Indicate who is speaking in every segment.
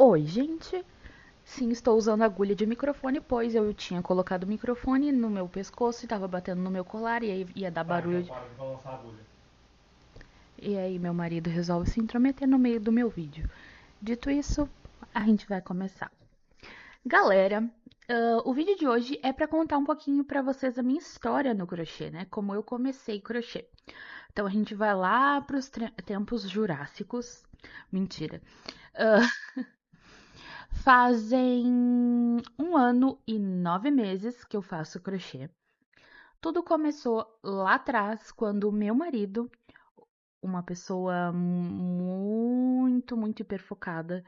Speaker 1: Oi, gente. Sim, estou usando agulha de microfone, pois eu tinha colocado o microfone no meu pescoço e estava batendo no meu colar e aí ia dar
Speaker 2: Tá, então
Speaker 1: barulho.
Speaker 2: para de balançar a agulha.
Speaker 1: E aí meu marido resolve se intrometer no meio do meu vídeo. Dito isso, a gente vai começar. Galera, o vídeo de hoje é para contar um pouquinho para vocês a minha história no crochê, né? Como eu comecei crochê. Então a gente vai lá para os tempos jurássicos. Mentira. Ah, Fazem 1 ano e 9 meses que eu faço crochê. Tudo começou lá atrás, quando o meu marido, uma pessoa muito hiperfocada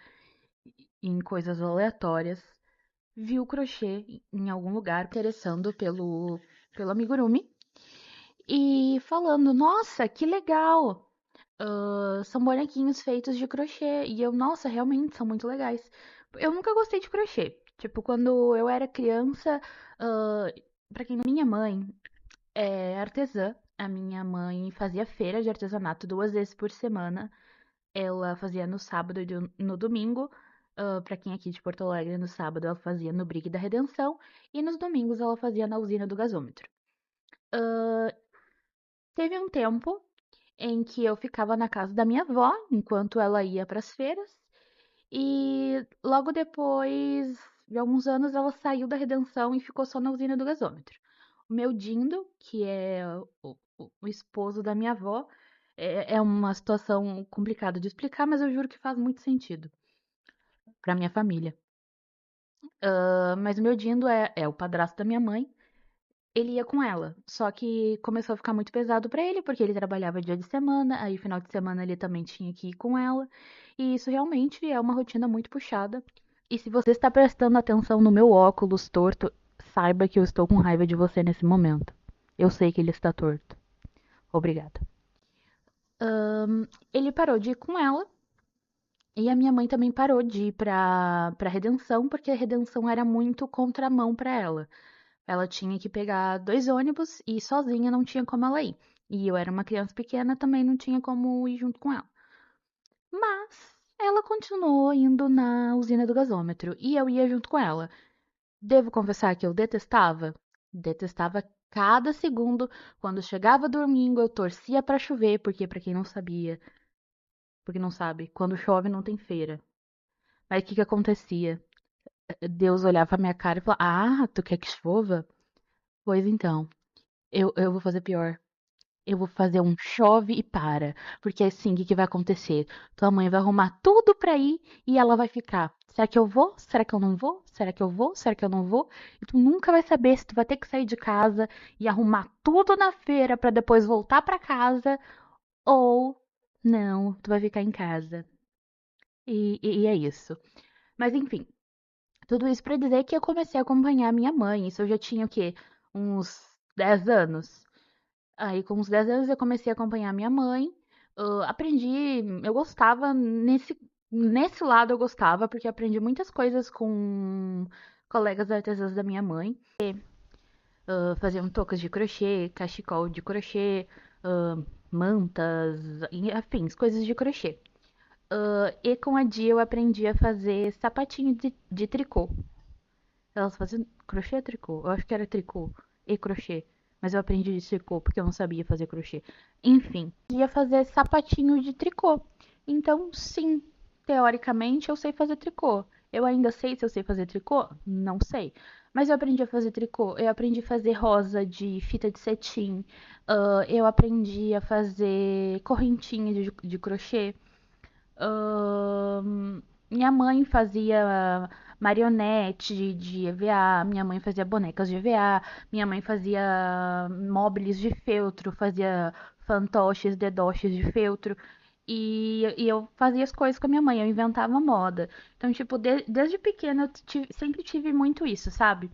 Speaker 1: em coisas aleatórias, viu crochê em algum lugar, interessando pelo amigurumi e falando: Nossa, que legal! São bonequinhos feitos de crochê. E eu, nossa, realmente são muito legais. Eu nunca gostei de crochê. Tipo, quando eu era criança, pra quem não, minha mãe é artesã. A minha mãe fazia feira de artesanato 2 vezes por semana. Ela fazia no sábado e no domingo. Pra quem é aqui de Porto Alegre, no sábado ela fazia no Brigue da Redenção. E nos domingos ela fazia na usina do gasômetro. Teve um tempo em que eu ficava na casa da minha avó enquanto ela ia para as feiras. E logo depois de alguns anos ela saiu da Redenção e ficou só na usina do gasômetro. O meu Dindo, que é o esposo da minha avó, é uma situação complicada de explicar, mas eu juro que faz muito sentido para minha família. Mas o meu Dindo é o padrasto da minha mãe. Ele ia com ela, só que começou a ficar muito pesado pra ele, porque ele trabalhava dia de semana, aí final de semana ele também tinha que ir com ela, e isso realmente é uma rotina muito puxada. E se você está prestando atenção no meu óculos torto, saiba que eu estou com raiva de você nesse momento. Eu sei que ele está torto. Obrigada. Ele parou de ir com ela, e a minha mãe também parou de ir pra Redenção, porque a Redenção era muito contramão pra ela. Ela tinha que pegar 2 ônibus e sozinha não tinha como ela ir. E eu era uma criança pequena, também não tinha como ir junto com ela. Mas ela continuou indo na usina do gasômetro e eu ia junto com ela. Devo confessar que eu detestava? Detestava cada segundo. Quando chegava domingo, eu torcia pra chover, porque pra quem não sabia, porque não sabe, quando chove não tem feira. Mas o que que acontecia? Deus olhava pra minha cara e falava: Ah, tu quer que chova? Pois então, eu vou fazer pior. Eu vou fazer um chove e para. Porque é assim, o que vai acontecer? Tua mãe vai arrumar tudo pra ir e ela vai ficar. Será que eu vou? Será que eu não vou? Será que eu vou? Será que eu não vou? E tu nunca vai saber se tu vai ter que sair de casa e arrumar tudo na feira pra depois voltar pra casa ou não, tu vai ficar em casa. E é isso. Mas enfim, tudo isso pra dizer que eu comecei a acompanhar minha mãe. Isso eu já tinha o quê? Uns 10 anos. Aí, com uns 10 anos, eu comecei a acompanhar minha mãe. Aprendi, eu gostava, nesse lado eu gostava, porque aprendi muitas coisas com colegas artesãs da minha mãe. Faziam toucas de crochê, cachecol de crochê, mantas, e afins, coisas de crochê. E com a Dia eu aprendi a fazer sapatinho de tricô. Elas faziam crochê ou tricô? Eu acho que era tricô e crochê. Mas eu aprendi de tricô porque eu não sabia fazer crochê. Enfim, ia fazer sapatinho de tricô. Então, sim, teoricamente eu sei fazer tricô. Eu ainda sei se eu sei fazer tricô? Não sei. Mas eu aprendi a fazer tricô. Eu aprendi a fazer rosa de fita de cetim. Eu aprendi a fazer correntinha de crochê. Minha mãe fazia marionete de EVA, minha mãe fazia bonecas de EVA, minha mãe fazia móveis de feltro, fazia fantoches, dedoches de feltro. E eu fazia as coisas com a minha mãe, eu inventava moda. Então, tipo, desde pequena sempre tive muito isso, sabe?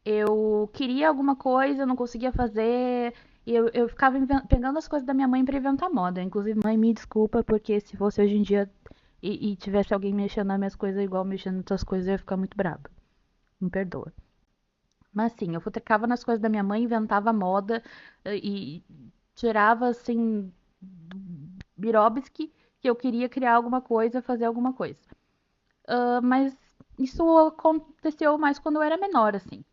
Speaker 1: Eu queria alguma coisa, eu não conseguia fazer. E eu ficava pegando as coisas da minha mãe pra inventar moda. Inclusive, mãe, me desculpa, porque se fosse hoje em dia e tivesse alguém mexendo nas minhas coisas igual mexendo nas tuas coisas, eu ia ficar muito brava. Me perdoa. Mas sim, eu ficava nas coisas da minha mãe, inventava moda e tirava assim Birovski que eu queria criar alguma coisa, fazer alguma coisa. mas isso aconteceu mais quando eu era menor, assim.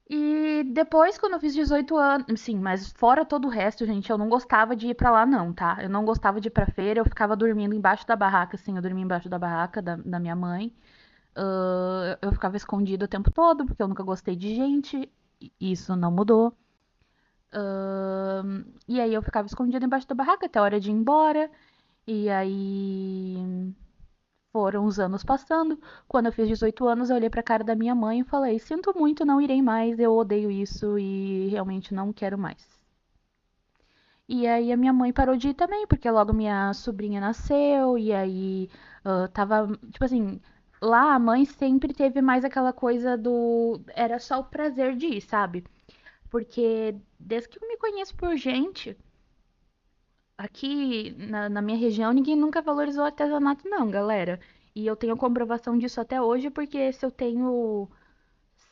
Speaker 1: E depois, quando eu fiz 18 anos, sim, mas fora todo o resto, gente, eu não gostava de ir pra lá, não, tá? Eu não gostava de ir pra feira, eu ficava dormindo embaixo da barraca, assim, eu dormia embaixo da barraca da minha mãe. Eu ficava escondida o tempo todo, porque eu nunca gostei de gente, e isso não mudou. E aí eu ficava escondida embaixo da barraca até a hora de ir embora. E aí foram os anos passando. Quando eu fiz 18 anos, eu olhei pra cara da minha mãe e falei: Sinto muito, não irei mais, eu odeio isso e realmente não quero mais. E aí a minha mãe parou de ir também, porque logo minha sobrinha nasceu, e aí tava, tipo assim, lá a mãe sempre teve mais aquela coisa do. Era só o prazer de ir, sabe? Porque desde que eu me conheço por gente, aqui na minha região, ninguém nunca valorizou o artesanato, não, galera. E eu tenho comprovação disso até hoje, porque se eu tenho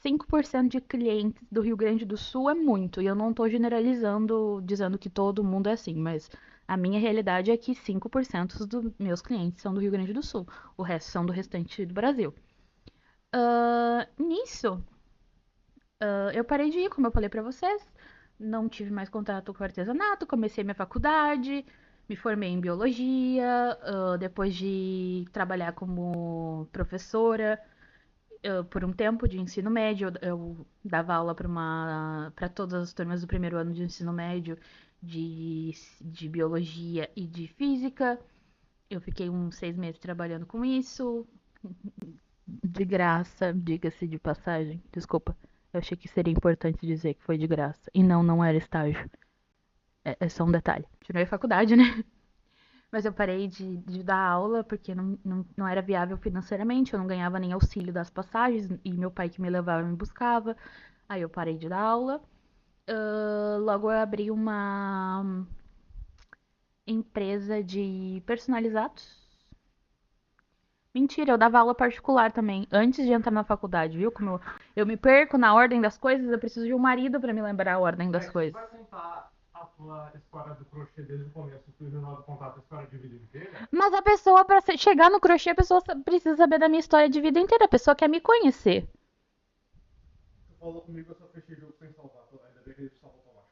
Speaker 1: 5% de clientes do Rio Grande do Sul é muito. E eu não tô generalizando, dizendo que todo mundo é assim, mas a minha realidade é que 5% dos meus clientes são do Rio Grande do Sul. O resto são do restante do Brasil. Nisso, eu parei de ir, como eu falei pra vocês. Não tive mais contato com artesanato, comecei minha faculdade, me formei em biologia, depois de trabalhar como professora por um tempo de ensino médio, eu dava aula para todas as turmas do primeiro ano de ensino médio de biologia e de física. Eu fiquei uns 6 meses trabalhando com isso, de graça, diga-se de passagem. Desculpa, eu achei que seria importante dizer que foi de graça. E não, não era estágio. É só um detalhe. Continuei a faculdade, né? Mas eu parei de dar aula porque não era viável financeiramente, eu não ganhava nem auxílio das passagens e meu pai que me levava e me buscava. Aí eu parei de dar aula. Logo eu abri uma empresa de personalizados. Mentira, eu dava aula particular também, antes de entrar na faculdade, viu? Como eu me perco na ordem das coisas, eu preciso de um marido pra me lembrar a ordem das coisas.
Speaker 2: Vai contar a tua história do crochê desde o começo, tu já não contar a tua história de vida inteira?
Speaker 1: Mas a pessoa, pra chegar no crochê, a pessoa precisa saber da minha história de vida inteira. A pessoa quer me conhecer.
Speaker 2: Tu falou comigo, eu só fechei o jogo sem salvar, ainda bem que ele salva automático.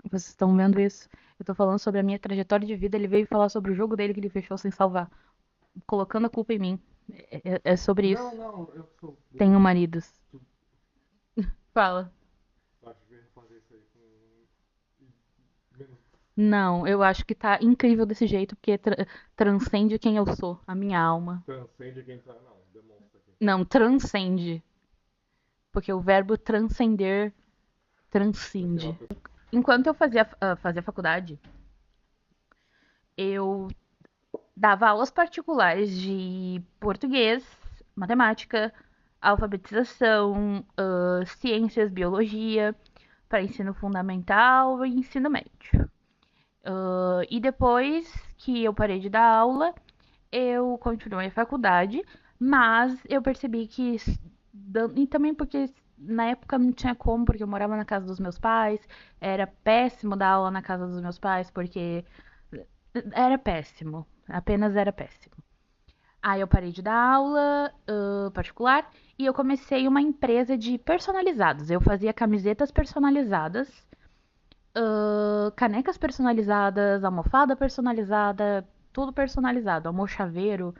Speaker 1: Vocês estão vendo isso? Eu tô falando sobre a minha trajetória de vida. Ele veio falar sobre o jogo dele que ele fechou sem salvar, colocando a culpa em mim. É sobre
Speaker 2: Não,
Speaker 1: isso.
Speaker 2: não, eu sou
Speaker 1: Tenho
Speaker 2: burro.
Speaker 1: maridos.
Speaker 2: Tu
Speaker 1: Fala.
Speaker 2: acha que fazer isso aí com menos.
Speaker 1: Não, eu acho que tá incrível desse jeito, porque transcende quem eu sou, a minha alma.
Speaker 2: Transcende quem tá. Não, demonstra aqui.
Speaker 1: Não, transcende. Porque o verbo transcender
Speaker 2: Porque é uma
Speaker 1: transcende.
Speaker 2: pessoa.
Speaker 1: Enquanto eu fazia faculdade, eu dava aulas particulares de português, matemática, alfabetização, ciências, biologia, para ensino fundamental e ensino médio. E depois que eu parei de dar aula, eu continuei a faculdade, mas eu percebi que. E também porque na época não tinha como, porque eu morava na casa dos meus pais, era péssimo dar aula na casa dos meus pais, porque era péssimo, apenas era péssimo. Aí eu parei de dar aula particular e eu comecei uma empresa de personalizados. Eu fazia camisetas personalizadas, canecas personalizadas, almofada personalizada, tudo personalizado, almochaveiro,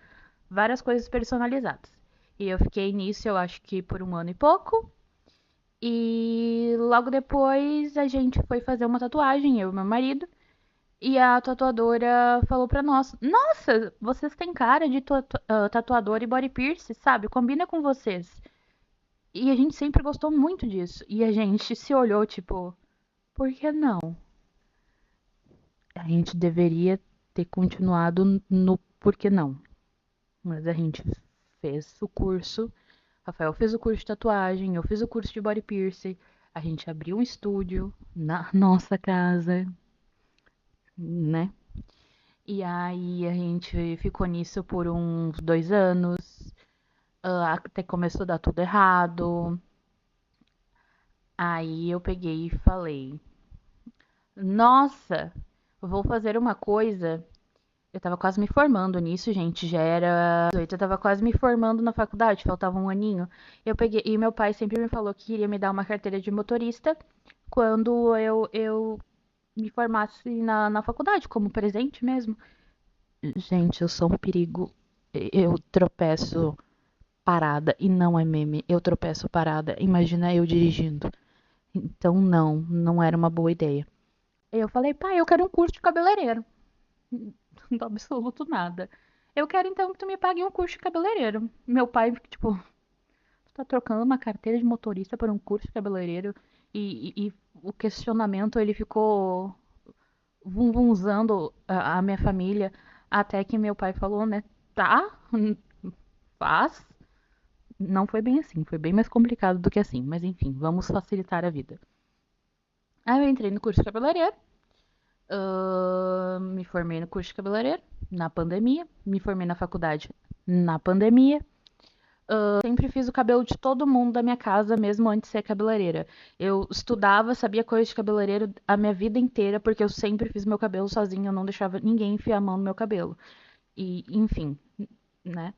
Speaker 1: várias coisas personalizadas. E eu fiquei nisso, eu acho que por um ano e pouco. E logo depois a gente foi fazer uma tatuagem, eu e meu marido. E a tatuadora falou pra nós: Nossa, vocês têm cara de tatuador e body pierce, sabe? Combina com vocês. E a gente sempre gostou muito disso. E a gente se olhou, tipo, por que não? A gente deveria ter continuado no por que não. Mas a gente fez o curso. Rafael fez o curso de tatuagem, eu fiz o curso de body piercing. A gente abriu um estúdio na nossa casa, né? E aí a gente ficou nisso por uns 2 anos, até começou a dar tudo errado. Aí eu peguei e falei: Nossa, vou fazer uma coisa Eu tava quase me formando nisso, gente. Já era 18, eu tava quase me formando na faculdade, faltava um aninho. Eu peguei, e meu pai sempre me falou que iria me dar uma carteira de motorista quando eu me formasse na faculdade, como presente mesmo. Gente, eu sou um perigo. Eu tropeço parada, e não é meme. Eu tropeço parada. Imagina eu dirigindo. Então, não era uma boa ideia. Eu falei, pai, eu quero um curso de cabeleireiro. Do absoluto nada. Eu quero então que tu me pague um curso de cabeleireiro. Meu pai, tipo, tu tá trocando uma carteira de motorista por um curso de cabeleireiro e o questionamento ele ficou vunvunzando a minha família até que meu pai falou, né? Tá, faz. Não foi bem assim, foi bem mais complicado do que assim, mas enfim, vamos facilitar a vida. Aí eu entrei no curso de cabeleireiro, me formei no curso de cabeleireiro na pandemia, me formei na faculdade na pandemia. Sempre fiz o cabelo de todo mundo da minha casa, mesmo antes de ser cabeleireira. Eu estudava, sabia coisas de cabeleireiro a minha vida inteira, porque eu sempre fiz meu cabelo sozinha, eu não deixava ninguém enfiar a mão no meu cabelo. E, enfim, né?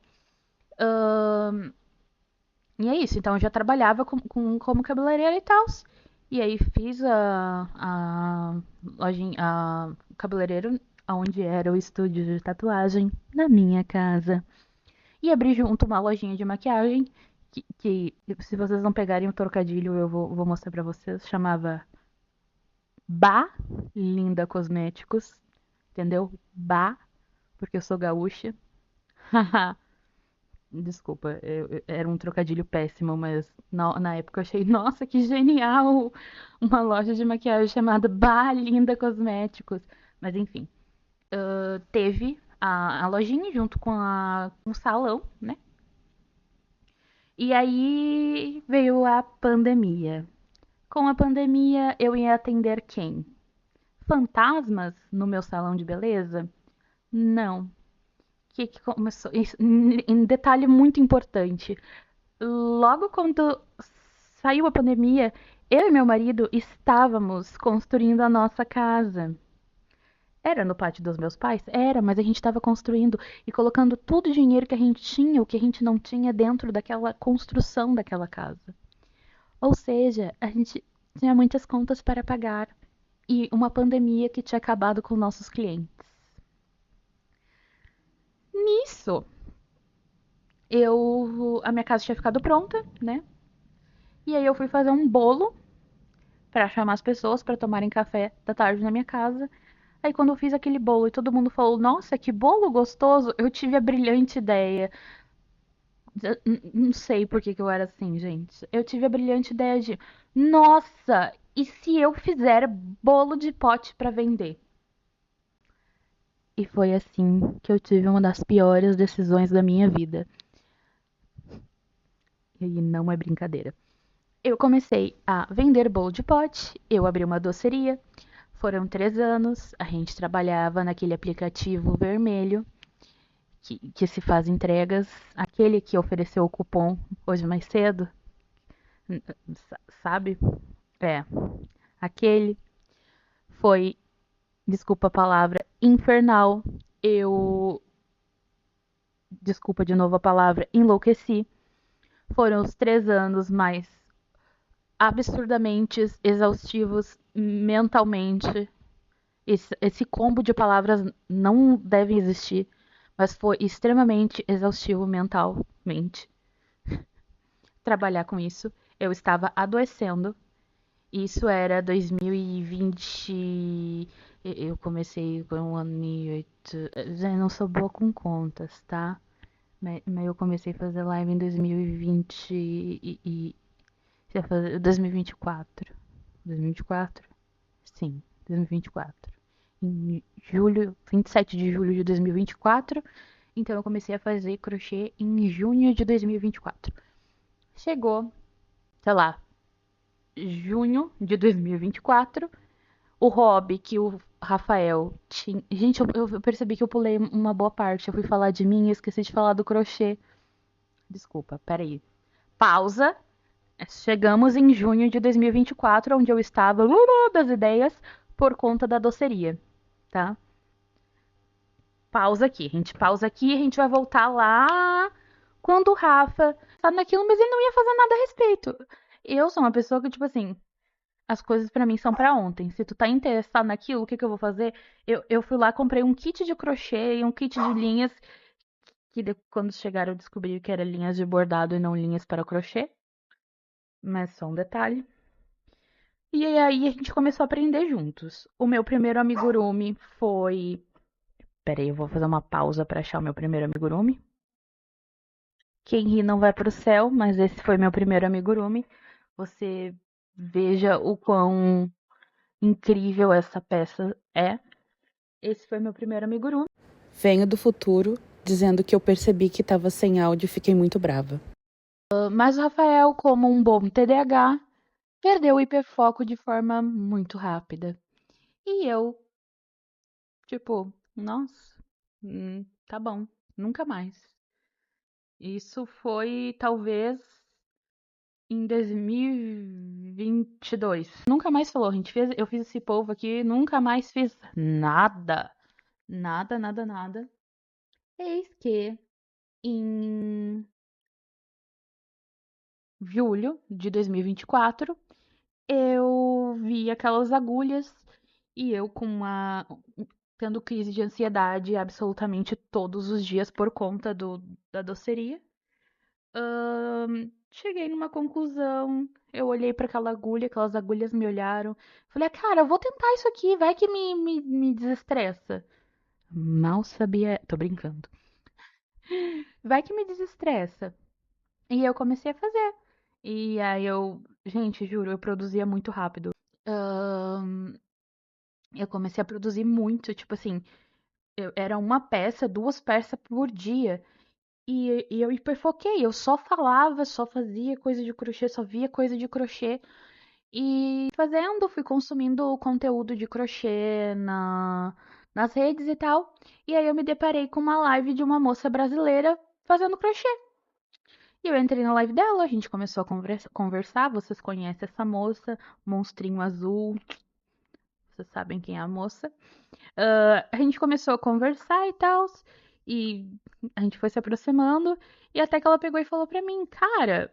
Speaker 1: E é isso, então eu já trabalhava como cabeleireira e tal. E aí fiz a lojinha, o cabeleireiro onde era o estúdio de tatuagem na minha casa. E abri junto uma lojinha de maquiagem que se vocês não pegarem o trocadilho, eu vou mostrar pra vocês. Chamava Ba Linda Cosméticos, entendeu? Ba, porque eu sou gaúcha. Desculpa, era um trocadilho péssimo, mas na época eu achei, nossa, que genial! Uma loja de maquiagem chamada Ba Linda Cosméticos. Mas enfim, teve a lojinha junto com o salão, né? E aí veio a pandemia. Com a pandemia, eu ia atender quem? Fantasmas no meu salão de beleza? Não. Que começou? Isso, um detalhe muito importante. Logo quando saiu a pandemia, eu e meu marido estávamos construindo a nossa casa. Era no pátio dos meus pais? Era, mas a gente estava construindo e colocando todo o dinheiro que a gente tinha, o que a gente não tinha dentro daquela construção daquela casa. Ou seja, a gente tinha muitas contas para pagar e uma pandemia que tinha acabado com nossos clientes. Nisso, a minha casa tinha ficado pronta, né? E aí eu fui fazer um bolo para chamar as pessoas para tomarem café da tarde na minha casa. Aí quando eu fiz aquele bolo e todo mundo falou: "Nossa, que bolo gostoso", eu tive a brilhante ideia. Não sei por que eu era assim, gente. Eu tive a brilhante ideia de: "Nossa, e se eu fizer bolo de pote para vender?" E foi assim que eu tive uma das piores decisões da minha vida. E não é brincadeira. Eu comecei a vender bolo de pote, eu abri uma doceria. Foram 3 anos, a gente trabalhava naquele aplicativo vermelho que se faz entregas, aquele que ofereceu o cupom hoje mais cedo, sabe? É, aquele foi, desculpa a palavra, infernal. Eu, desculpa de novo a palavra, enlouqueci. Foram os 3 anos mais absurdamente exaustivos mentalmente. Esse combo de palavras não deve existir, mas foi extremamente exaustivo mentalmente trabalhar com isso. Eu estava adoecendo. Isso era 2020. Eu comecei com 1 ano e 8. Já não sou boa com contas, tá? Mas eu comecei a fazer live em 2020 e 2024. 2024? Sim, 2024. Em julho, 27 de julho de 2024. Então eu comecei a fazer crochê em junho de 2024. Chegou, sei lá, junho de 2024. O hobby que o Rafael tinha. Gente, eu percebi que eu pulei uma boa parte. Eu fui falar de mim e esqueci de falar do crochê. Desculpa, peraí. Pausa. Chegamos em junho de 2024, onde eu estava das ideias por conta da doceria, tá? pausa aqui. A gente pausa aqui e a gente vai voltar lá quando o Rafa tá naquilo, mas ele não ia fazer nada a respeito. Eu sou uma pessoa que, tipo assim, as coisas pra mim são pra ontem. Se tu tá interessado naquilo, o que que eu vou fazer? Eu fui lá, comprei um kit de crochê e um kit de linhas, que quando chegaram eu descobri que era linhas de bordado e não linhas para crochê. Mas só um detalhe. E aí a gente começou a aprender juntos. O meu primeiro amigurumi foi. Peraí, eu vou fazer uma pausa pra achar o meu primeiro amigurumi. Quem ri não vai pro céu, mas esse foi meu primeiro amigurumi. Você veja o quão incrível essa peça é. Esse foi meu primeiro amigurumi.
Speaker 3: Venho do futuro, dizendo que eu percebi que estava sem áudio e fiquei muito brava.
Speaker 1: Mas o Rafael, como um bom TDAH, perdeu o hiperfoco de forma muito rápida. E eu, tipo, nossa, tá bom, nunca mais. Isso foi talvez em 2022. Nunca mais falou, eu fiz esse povo aqui, nunca mais fiz nada. Nada, nada, nada. Eis que em julho de 2024 eu vi aquelas agulhas e eu com uma tendo crise de ansiedade absolutamente todos os dias por conta da doceria. Cheguei numa conclusão. Eu olhei para aquela agulha, aquelas agulhas me olharam. Falei, cara, eu vou tentar isso aqui, vai que me desestressa. Mal sabia. Tô brincando. Vai que me desestressa. E eu comecei a fazer. E aí eu. Gente, juro, eu produzia muito rápido. Eu comecei a produzir muito, tipo assim, era uma peça, duas peças por dia. E eu hiperfoquei, eu só falava, só fazia coisa de crochê, só via coisa de crochê. E fazendo, fui consumindo conteúdo de crochê nas redes e tal. E aí eu me deparei com uma live de uma moça brasileira fazendo crochê. E eu entrei na live dela, a gente começou a conversar. Vocês conhecem essa moça, monstrinho azul, vocês sabem quem é a moça. A gente começou a conversar e tal, e a gente foi se aproximando, e até que ela pegou e falou pra mim, cara,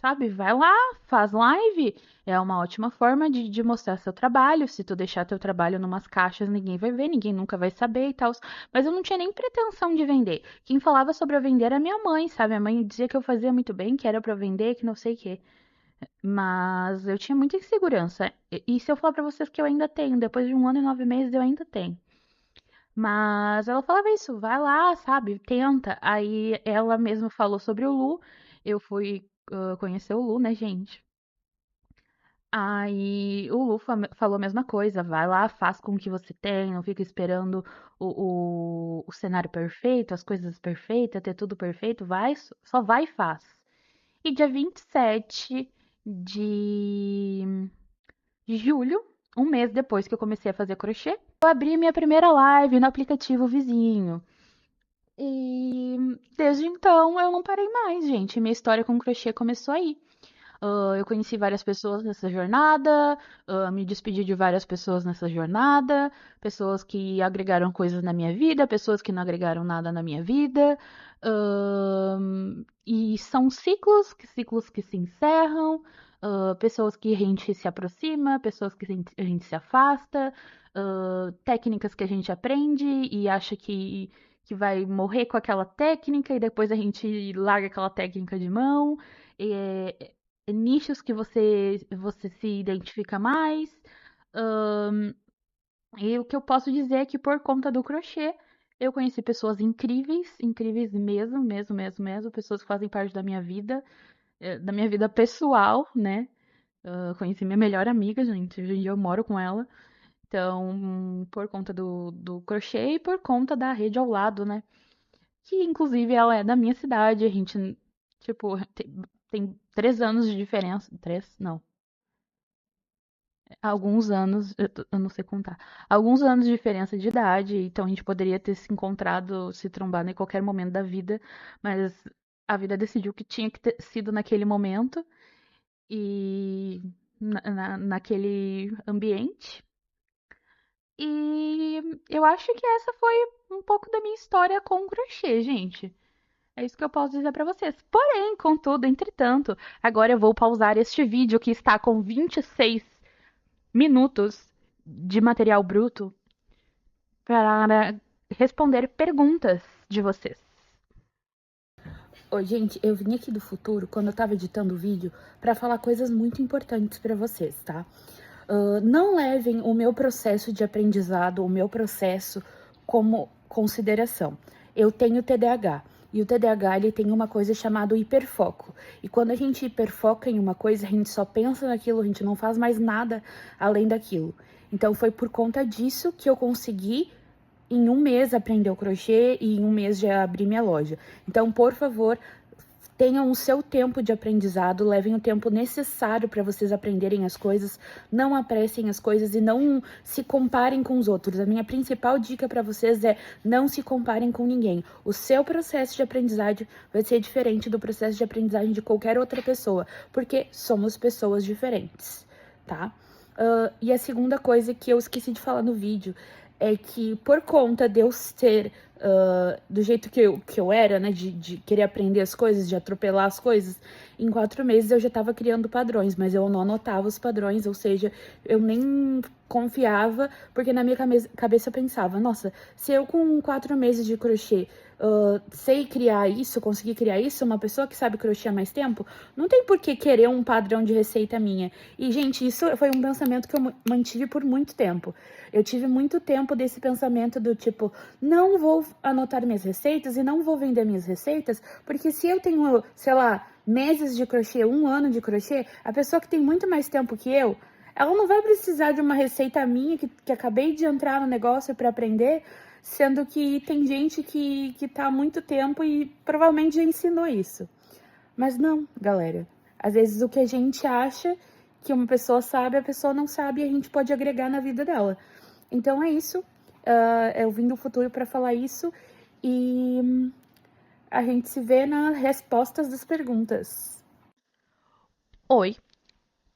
Speaker 1: sabe, vai lá, faz live, é uma ótima forma de mostrar seu trabalho, se tu deixar teu trabalho numas caixas, ninguém vai ver, ninguém nunca vai saber e tal, mas eu não tinha nem pretensão de vender, quem falava sobre eu vender era minha mãe, sabe, a mãe dizia que eu fazia muito bem, que era pra eu vender, que não sei o quê. Mas eu tinha muita insegurança. E se eu falar pra vocês que eu ainda tenho, depois de 1 ano e 9 meses eu ainda tenho. Mas ela falava isso, vai lá, sabe, tenta. Aí ela mesma falou sobre o Lu. Eu fui conhecer o Lu, né, gente? Aí o Lu falou a mesma coisa, vai lá, faz com o que você tem, não fica esperando o cenário perfeito, as coisas perfeitas, ter tudo perfeito, vai, só vai e faz. E dia 27 de julho, um mês depois que eu comecei a fazer crochê, eu abri minha primeira live no aplicativo vizinho. E desde então eu não parei mais, gente. Minha história com crochê começou aí. Eu conheci várias pessoas nessa jornada, me despedi de várias pessoas nessa jornada, pessoas que agregaram coisas na minha vida, pessoas que não agregaram nada na minha vida. E são ciclos que se encerram, pessoas que a gente se aproxima, pessoas que a gente se afasta, técnicas que a gente aprende e acha que vai morrer com aquela técnica e depois a gente larga aquela técnica de mão. É, nichos que você se identifica mais. Ahn, e o que eu posso dizer é que por conta do crochê, eu conheci pessoas incríveis, incríveis mesmo, mesmo, mesmo, mesmo, pessoas que fazem parte da minha vida pessoal, né? Conheci minha melhor amiga, gente, hoje em dia eu moro com ela. Então, por conta do crochê e por conta da rede ao lado, né? Que inclusive ela é da minha cidade, a gente, tipo, tem 3 anos de diferença. Três? Não. Alguns anos, eu não sei contar. Alguns anos de diferença de idade, então a gente poderia ter se encontrado, se trombado em qualquer momento da vida, mas a vida decidiu que tinha que ter sido naquele momento e naquele ambiente. E eu acho que essa foi um pouco da minha história com o crochê, gente. É isso que eu posso dizer pra vocês. Porém, contudo, entretanto, agora eu vou pausar este vídeo que está com 26 minutos de material bruto para responder perguntas de vocês.
Speaker 3: Ô, gente, eu vim aqui do futuro, quando eu tava editando o vídeo, pra falar coisas muito importantes pra vocês, tá? Não levem o meu processo de aprendizado, o meu processo como consideração. Eu tenho TDAH. E o TDAH, ele tem uma coisa chamada hiperfoco. E quando a gente hiperfoca em uma coisa, a gente só pensa naquilo, a gente não faz mais nada além daquilo. Então, foi por conta disso que eu consegui em um mês aprender o crochê e em um mês já abrir minha loja. Então, por favor, tenham o seu tempo de aprendizado, levem o tempo necessário para vocês aprenderem as coisas, não apressem as coisas e não se comparem com os outros. A minha principal dica para vocês é não se comparem com ninguém. O seu processo de aprendizagem vai ser diferente do processo de aprendizagem de qualquer outra pessoa, porque somos pessoas diferentes, tá? E a segunda coisa que eu esqueci de falar no vídeo é que por conta de eu ser do jeito que eu era, né, de querer aprender as coisas, de atropelar as coisas, em 4 meses eu já estava criando padrões, mas eu não anotava os padrões, ou seja, eu nem confiava, porque na minha cabeça eu pensava, nossa, se eu com 4 meses de crochê sei criar isso, conseguir criar isso, uma pessoa que sabe crochê há mais tempo, não tem por que querer um padrão de receita minha. E, gente, isso foi um pensamento que eu mantive por muito tempo. Eu tive muito tempo desse pensamento do tipo, não vou anotar minhas receitas e não vou vender minhas receitas, porque se eu tenho, sei lá, meses de crochê, 1 ano de crochê, a pessoa que tem muito mais tempo que eu, ela não vai precisar de uma receita minha que acabei de entrar no negócio para aprender, sendo que tem gente que tá há muito tempo e provavelmente já ensinou isso. Mas não, galera. Às vezes o que a gente acha que uma pessoa sabe, a pessoa não sabe e a gente pode agregar na vida dela. Então é isso. Eu vim do futuro para falar isso e a gente se vê nas respostas das perguntas.
Speaker 1: Oi,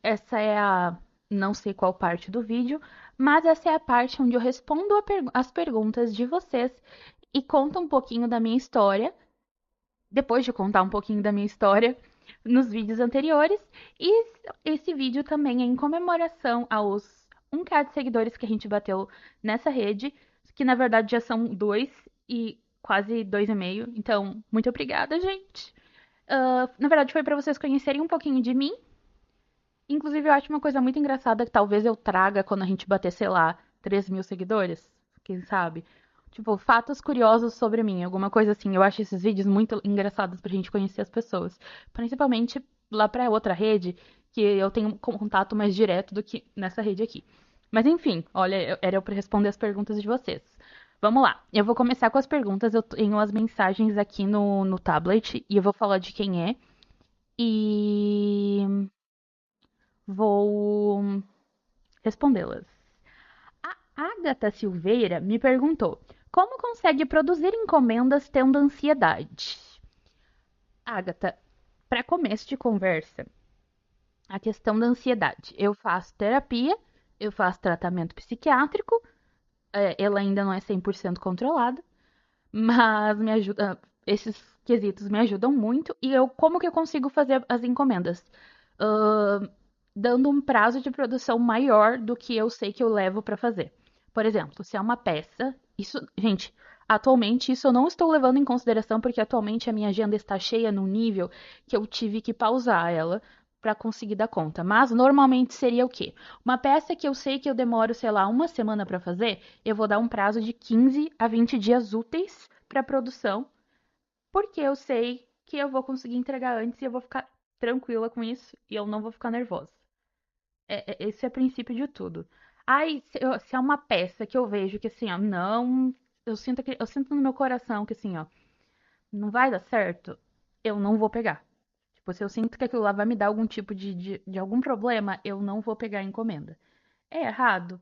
Speaker 1: essa é a não sei qual parte do vídeo, mas essa é a parte onde eu respondo as perguntas de vocês e conto um pouquinho da minha história, depois de contar um pouquinho da minha história nos vídeos anteriores. E esse vídeo também é em comemoração aos 1K de seguidores que a gente bateu nessa rede, que na verdade já são 2 e quase 2,5. Então, muito obrigada, gente. Na verdade, foi para vocês conhecerem um pouquinho de mim. Inclusive, eu acho uma coisa muito engraçada que talvez eu traga quando a gente bater, sei lá, 3.000 seguidores. Quem sabe? Tipo, fatos curiosos sobre mim, alguma coisa assim. Eu acho esses vídeos muito engraçados pra gente conhecer as pessoas. Principalmente lá pra outra rede, que eu tenho contato mais direto do que nessa rede aqui. Mas enfim, olha, era eu pra responder as perguntas de vocês. Vamos lá, eu vou começar com as perguntas. Eu tenho as mensagens aqui no tablet e eu vou falar de quem é. E vou respondê-las. A Agatha Silveira me perguntou: como consegue produzir encomendas tendo ansiedade? Agatha, para começo de conversa, a questão da ansiedade. Eu faço terapia, eu faço tratamento psiquiátrico, ela ainda não é 100% controlada, mas me ajuda, esses quesitos me ajudam muito. E como que eu consigo fazer as encomendas? Uh, Dando um prazo de produção maior do que eu sei que eu levo para fazer. Por exemplo, se é uma peça, isso, gente, atualmente isso eu não estou levando em consideração porque atualmente a minha agenda está cheia num nível que eu tive que pausar ela para conseguir dar conta. Mas normalmente seria o quê? Uma peça que eu sei que eu demoro, sei lá, 1 semana para fazer, eu vou dar um prazo de 15 a 20 dias úteis para produção, porque eu sei que eu vou conseguir entregar antes e eu vou ficar tranquila com isso e eu não vou ficar nervosa. Esse é o princípio de tudo. Aí, se é uma peça que eu vejo que assim, ó, não, eu sinto no meu coração que assim, ó, não vai dar certo, eu não vou pegar. Tipo, se eu sinto que aquilo lá vai me dar algum tipo de algum problema, eu não vou pegar a encomenda. É errado?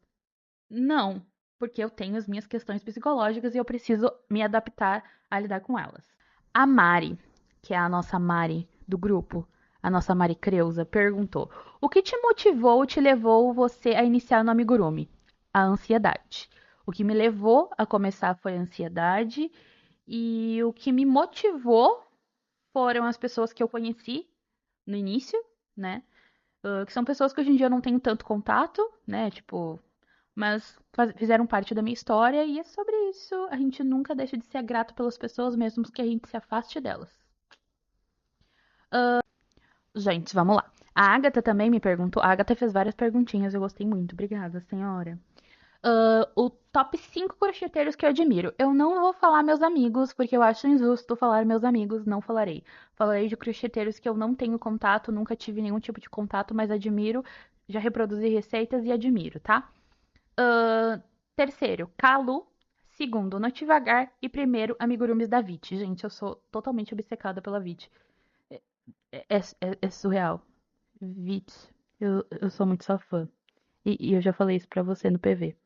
Speaker 1: Não, porque eu tenho as minhas questões psicológicas e eu preciso me adaptar a lidar com elas. A Mari, que é a nossa Mari do grupo, a nossa Mari Creuza, perguntou: o que te motivou, te levou você a iniciar no amigurumi? a ansiedade. O que me levou a começar foi a ansiedade e o que me motivou foram as pessoas que eu conheci no início, né? Que são pessoas que hoje em dia eu não tenho tanto contato, né? Tipo, mas fizeram parte da minha história e é sobre isso. A gente nunca deixa de ser grato pelas pessoas, mesmo que a gente se afaste delas. Gente, vamos lá. A Agatha também me perguntou. A Agatha fez várias perguntinhas, eu gostei muito. Obrigada, senhora. O top 5 crocheteiros que eu admiro. Eu não vou falar meus amigos, porque eu acho injusto falar meus amigos, não falarei. Falarei de crocheteiros que eu não tenho contato, nunca tive nenhum tipo de contato, mas admiro. Já reproduzi receitas e admiro, tá? Terceiro, Kalu. Segundo, Notivagar. E primeiro, Amigurumis da Vit. Gente, eu sou totalmente obcecada pela Vit. É surreal. Vit, eu sou muito sua fã. E eu já falei isso pra você no PV.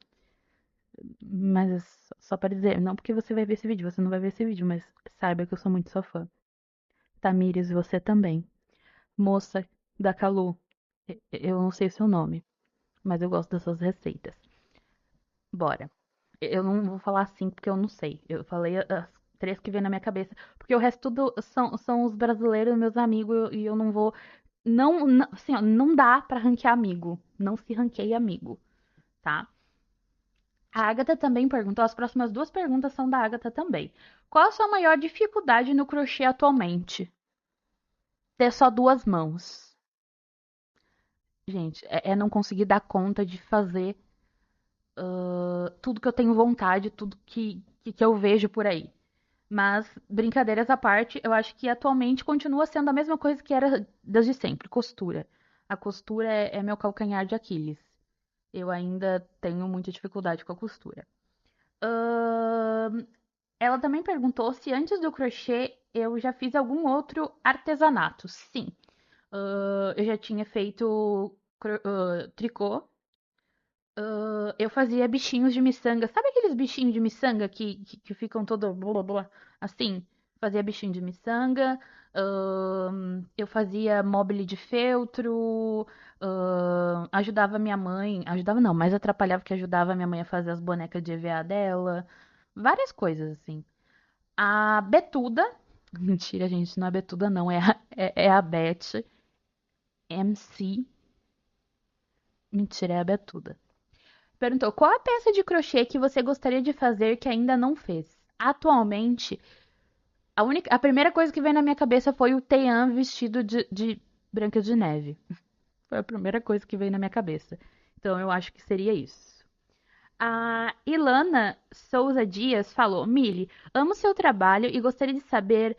Speaker 1: Mas é só pra dizer, não porque você vai ver esse vídeo, você não vai ver esse vídeo, mas saiba que eu sou muito sua fã. Tamires, você também. Moça da Calu, eu não sei o seu nome, mas eu gosto das suas receitas. Bora. Eu não vou falar cinco porque eu não sei. Eu falei as três que vem na minha cabeça, porque o resto tudo são os brasileiros, meus amigos, e eu não vou. Não, assim, ó, não dá pra ranquear amigo. Não se ranqueia amigo, tá? A Agatha também perguntou, as próximas duas perguntas são da Agatha também. Qual a sua maior dificuldade no crochê atualmente? Ter só duas mãos. Gente, é não conseguir dar conta de fazer tudo que eu tenho vontade, tudo que eu vejo por aí. Mas, brincadeiras à parte, eu acho que atualmente continua sendo a mesma coisa que era desde sempre, costura. A costura é meu calcanhar de Aquiles. Eu ainda tenho muita dificuldade com a costura. Ela também perguntou se antes do crochê eu já fiz algum outro artesanato. Sim, eu já tinha feito tricô. Eu fazia bichinhos de miçanga. Sabe aqueles bichinhos de miçanga que ficam todo blá blá blá? Assim, fazia bichinho de miçanga. Eu fazia mobile de feltro. Ajudava minha mãe. Ajudava não, mas atrapalhava que ajudava minha mãe a fazer as bonecas de EVA dela. Várias coisas, assim. A Betuda. Mentira, gente, não é Betuda, não. É a Beth. MC. Mentira, é a Betuda. Perguntou: qual a peça de crochê que você gostaria de fazer que ainda não fez? Atualmente, a primeira coisa que veio na minha cabeça foi o Teian vestido de Branca de Neve. Foi a primeira coisa que veio na minha cabeça. Então eu acho que seria isso. A Ilana Souza Dias falou: Mili, amo seu trabalho e gostaria de saber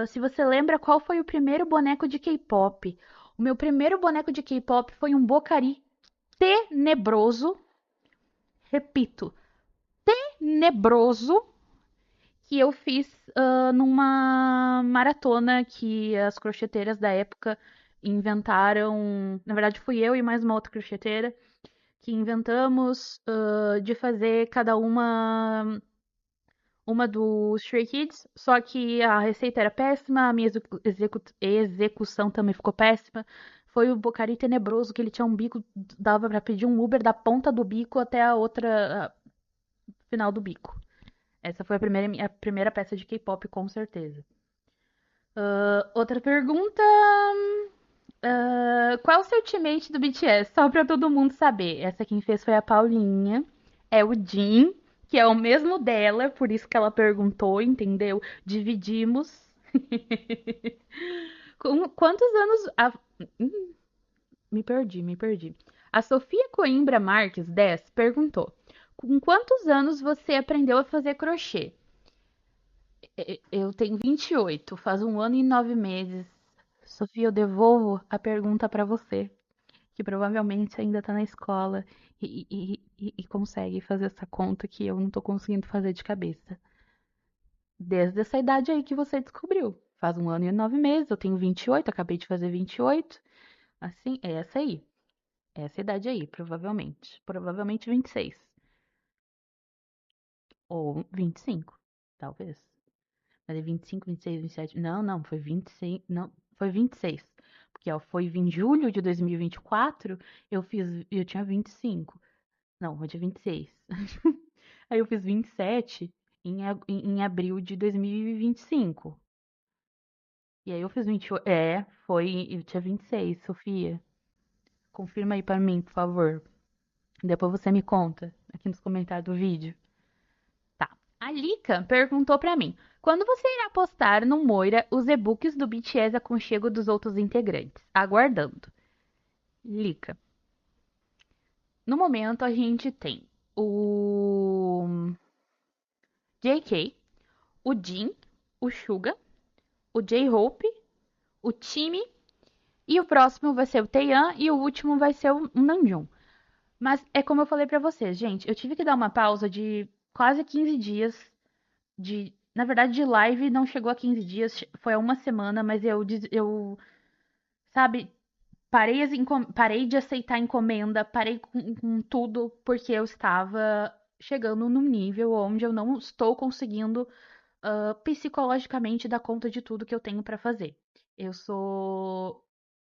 Speaker 1: se você lembra qual foi o primeiro boneco de K-pop. O meu primeiro boneco de K-pop foi um Bocari tenebroso. Repito, tenebroso que eu fiz numa maratona que as crocheteiras da época inventaram. Na verdade, fui eu e mais uma outra crocheteira que inventamos de fazer cada uma dos Stray Kids, só que a receita era péssima, a minha execução também ficou péssima. Foi o Bocari tenebroso, que ele tinha um bico, dava pra pedir um Uber da ponta do bico até a outra final do bico. Essa foi a primeira peça de K-pop, com certeza. Outra pergunta. Qual é o seu teammate do BTS? Só pra todo mundo saber. Essa quem fez foi a Paulinha. É o Jin, que é o mesmo dela, por isso que ela perguntou, entendeu? Dividimos. Com quantos anos. Me perdi. A Sofia Coimbra Marques, 10, perguntou: com quantos anos você aprendeu a fazer crochê? Eu tenho 28, faz um ano e 9 meses. Sofia, eu devolvo a pergunta pra você, que provavelmente ainda tá na escola e consegue fazer essa conta que eu não tô conseguindo fazer de cabeça. Desde essa idade aí que você descobriu. Faz um ano e 9 meses, eu tenho 28, acabei de fazer 28. Assim, é essa aí. É essa idade aí, provavelmente. Provavelmente 26. Ou 25, talvez. Mas é 25, 26, 27. Não, não, foi 26. Não, foi 26. Porque ó, foi em julho de 2024, eu tinha 25. Não, foi dia 26. Aí eu fiz 27 em abril de 2025. E aí eu fiz 28. Foi dia 26, Sofia. Confirma aí pra mim, por favor. Depois você me conta aqui nos comentários do vídeo. Tá. A Lika perguntou pra mim: quando você irá postar no Moira os e-books do BTS Aconchego dos outros integrantes? Aguardando. Lika, no momento a gente tem o JK, o Jin, o Suga, o J-Hope, o Time e o próximo vai ser o Taeyeon e o último vai ser o Namjoon. Mas é como eu falei pra vocês, gente, eu tive que dar uma pausa de quase 15 dias na verdade, de live não chegou a 15 dias, foi a uma semana, mas sabe, parei de aceitar encomenda, parei com tudo, porque eu estava chegando num nível onde eu não estou conseguindo psicologicamente dar conta de tudo que eu tenho pra fazer. Eu sou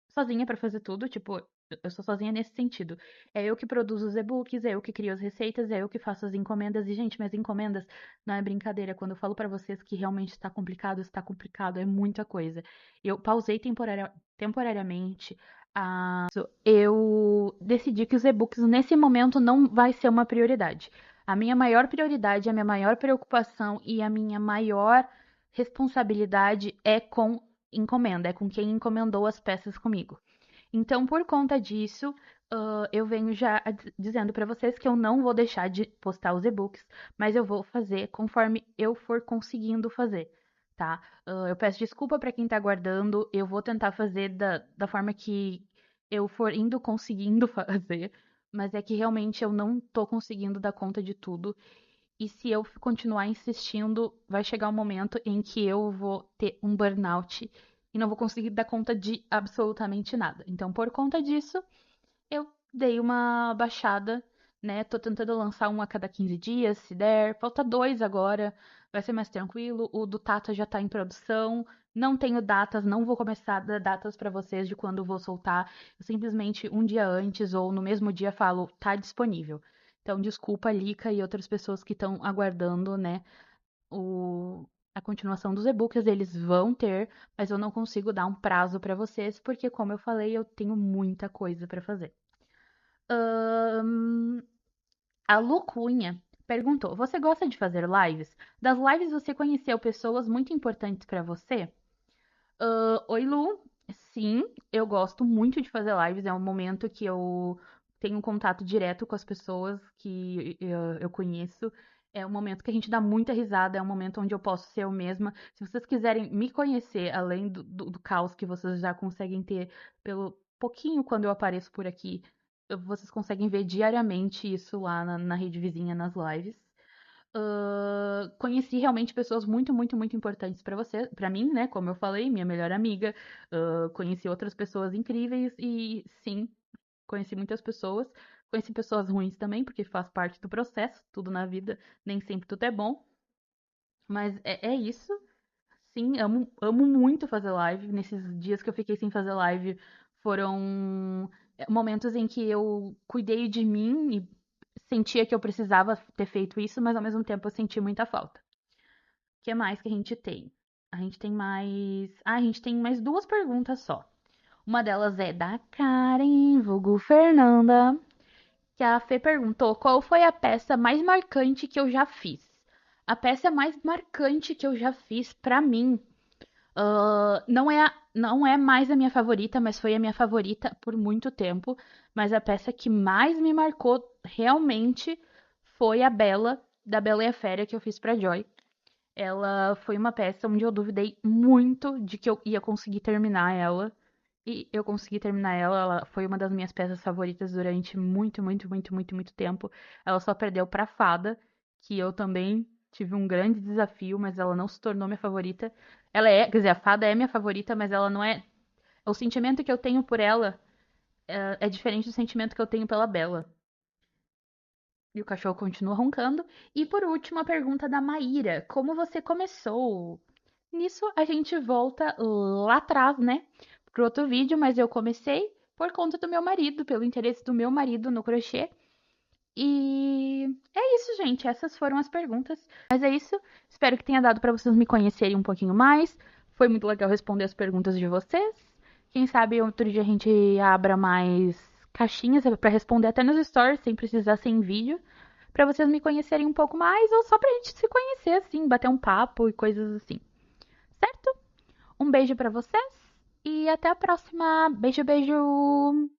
Speaker 1: sozinha pra fazer tudo, tipo, eu sou sozinha nesse sentido. É eu que produzo os e-books, é eu que crio as receitas, é eu que faço as encomendas. E, gente, minhas encomendas não é brincadeira. Quando eu falo pra vocês que realmente está complicado, é muita coisa. Eu pausei temporariamente. Eu decidi que os e-books nesse momento não vai ser uma prioridade. A minha maior prioridade, a minha maior preocupação e a minha maior responsabilidade é com encomenda, é com quem encomendou as peças comigo. Então, por conta disso, eu venho já dizendo para vocês que eu não vou deixar de postar os e-books, mas eu vou fazer conforme eu for conseguindo fazer, tá? Eu peço desculpa para quem tá aguardando, eu vou tentar fazer da forma que eu for indo conseguindo fazer, mas é que realmente eu não tô conseguindo dar conta de tudo. E se eu continuar insistindo, vai chegar um momento em que eu vou ter um burnout e não vou conseguir dar conta de absolutamente nada. Então, por conta disso, eu dei uma baixada, né? Tô tentando lançar um a cada 15 dias, se der. Falta dois agora, vai ser mais tranquilo. O do Tata já tá em produção. Não tenho datas, não vou começar a dar datas pra vocês de quando eu vou soltar. Eu simplesmente um dia antes ou no mesmo dia falo, tá disponível. Então, desculpa, Lica e outras pessoas que estão aguardando, né, a continuação dos e-books. Eles vão ter, mas eu não consigo dar um prazo pra vocês, porque, como eu falei, eu tenho muita coisa pra fazer. A Lu Cunha perguntou: você gosta de fazer lives? Das lives você conheceu pessoas muito importantes pra você? Oi, Lu. Sim, eu gosto muito de fazer lives. É um momento que eu tenho um contato direto com as pessoas que eu conheço. É um momento que a gente dá muita risada. É um momento onde eu posso ser eu mesma. Se vocês quiserem me conhecer, além do caos que vocês já conseguem ter pelo pouquinho quando eu apareço por aqui, vocês conseguem ver diariamente isso lá na rede vizinha, nas lives. Conheci realmente pessoas muito, muito, muito importantes pra você, para mim, né? Como eu falei, minha melhor amiga. Conheci outras pessoas incríveis e sim, conheci muitas pessoas. Conheci pessoas ruins também, porque faz parte do processo, tudo na vida, nem sempre tudo é bom. Mas é isso. Sim, amo muito fazer live. Nesses dias que eu fiquei sem fazer live, foram momentos em que eu cuidei de mim e sentia que eu precisava ter feito isso, mas ao mesmo tempo eu senti muita falta. O que mais que a gente tem? A gente tem mais. Ah, a gente tem mais duas perguntas só. Uma delas é da Karen, vulgo Fernanda, que a Fê perguntou qual foi a peça mais marcante que eu já fiz. A peça mais marcante que eu já fiz pra mim não é mais a minha favorita, mas foi a minha favorita por muito tempo. Mas a peça que mais me marcou realmente foi a Bela, da Bela e a Fera, que eu fiz pra Joy. Ela foi uma peça onde eu duvidei muito de que eu ia conseguir terminar ela. E eu consegui terminar ela. Ela foi uma das minhas peças favoritas durante muito, muito, muito, muito, muito tempo. Ela só perdeu pra Fada, que eu também tive um grande desafio, mas ela não se tornou minha favorita. Quer dizer, a Fada é minha favorita, mas ela não é. O sentimento que eu tenho por ela é diferente do sentimento que eu tenho pela Bella. E o cachorro continua roncando. E por último, a pergunta da Maíra: como você começou? Nisso a gente volta lá atrás, né? Pro outro vídeo, mas eu comecei por conta do meu marido, pelo interesse do meu marido no crochê. E é isso, gente. Essas foram as perguntas. Mas é isso. Espero que tenha dado para vocês me conhecerem um pouquinho mais. Foi muito legal responder as perguntas de vocês. Quem sabe outro dia a gente abra mais caixinhas para responder até nos stories, sem precisar ser em vídeo, para vocês me conhecerem um pouco mais ou só pra gente se conhecer assim, bater um papo e coisas assim. Certo? Um beijo para vocês e até a próxima. Beijo, beijo.